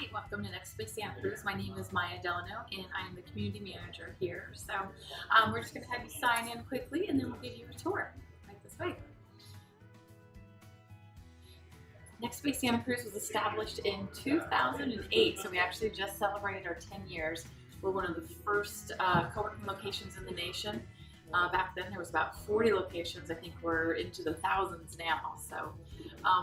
Hi, welcome to NextSpace-tastic Tour. My name is Maya Delano and I am the community manager here. So we're just going to have you sign in quickly and then we'll give you a tour right this way. NextSpace-tastic Tour was established in 2008, so we actually just celebrated our 10 years. We're one of the first co-working locations in the nation. Back then there was about 40 locations. I think we're into the thousands now. So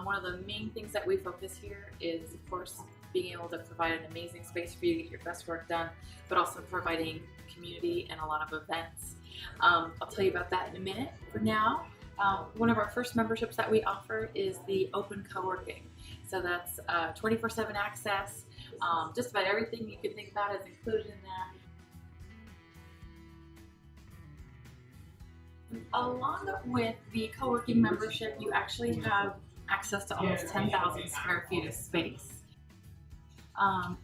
one of the main things that we focus here is, of course, being able to provide an amazing space for you to get your best work done, but also providing community and a lot of events. I'll tell you about that in a minute. For now, one of our first memberships that we offer is the open co-working. So that's 24/7 access. Just about everything you can think about is included in that. Along with the co-working membership, you actually have access to almost 10,000 square feet of space.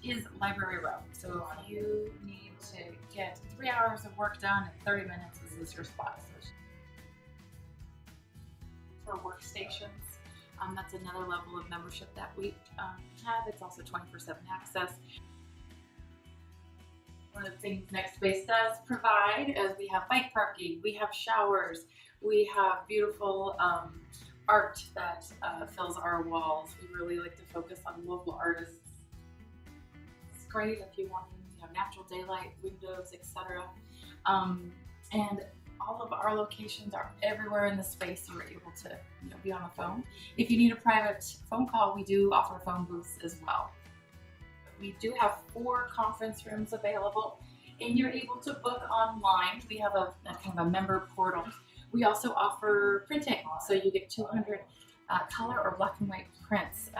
Is library room. So if you need to get 3 hours of work done in 30 minutes, this is your spot. For workstations, that's another level of membership that we have. It's also 24/7 access. One of the things NextSpace does provide is we have bike parking, we have showers, we have beautiful art that fills our walls. We really like to focus on local artists. It's great if you want natural daylight, windows, etc. And all of our locations are everywhere in the space. You're able to be on the phone. If you need a private phone call, we do offer phone booths as well. We do have 4 conference rooms available, and you're able to book online. We have a kind of a member portal. We also offer printing, so you get 200 color or black and white prints.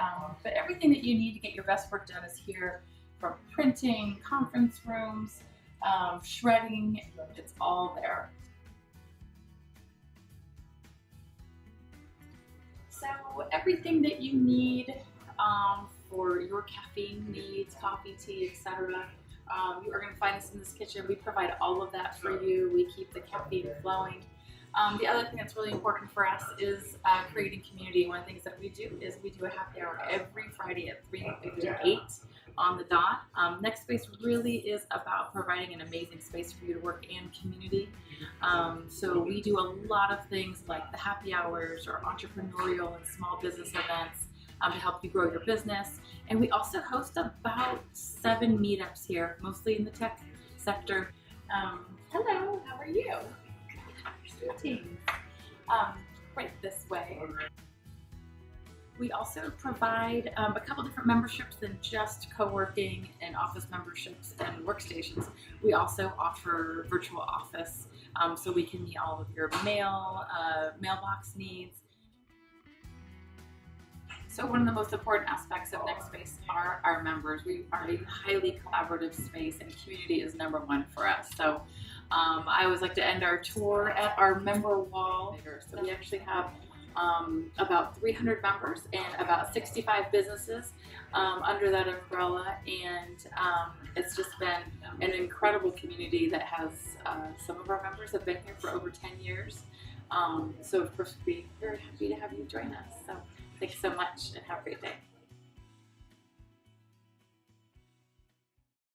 But everything that you need to get your best work done is here, from printing, conference rooms, shredding, it's all there. So everything that you need for your caffeine needs, coffee, tea, etc. You are going to find us in this kitchen. We provide all of that for you. We keep the caffeine flowing. The other thing that's really important for us is creating community. One of the things that we do is we do a happy hour every Friday at 3:58 on the dot. NextSpace really is about providing an amazing space for you to work and community. So we do a lot of things like the happy hours or entrepreneurial and small business events to help you grow your business. And we also host about 7 meetups here, mostly in the tech sector. Hello, how are you? Right this way. We also provide a couple different memberships than just co-working and office memberships and workstations. We also offer virtual office, so we can meet all of your mailbox needs. So one of the most important aspects of NextSpace are our members. We are a highly collaborative space, and community is #1 for us. So I always like to end our tour at our member wall. So we actually have about 300 members and about 65 businesses under that umbrella, and it's just been an incredible community that has some of our members have been here for over 10 years. So of course we'd be very happy to have you join us. So thanks so much and have a great day.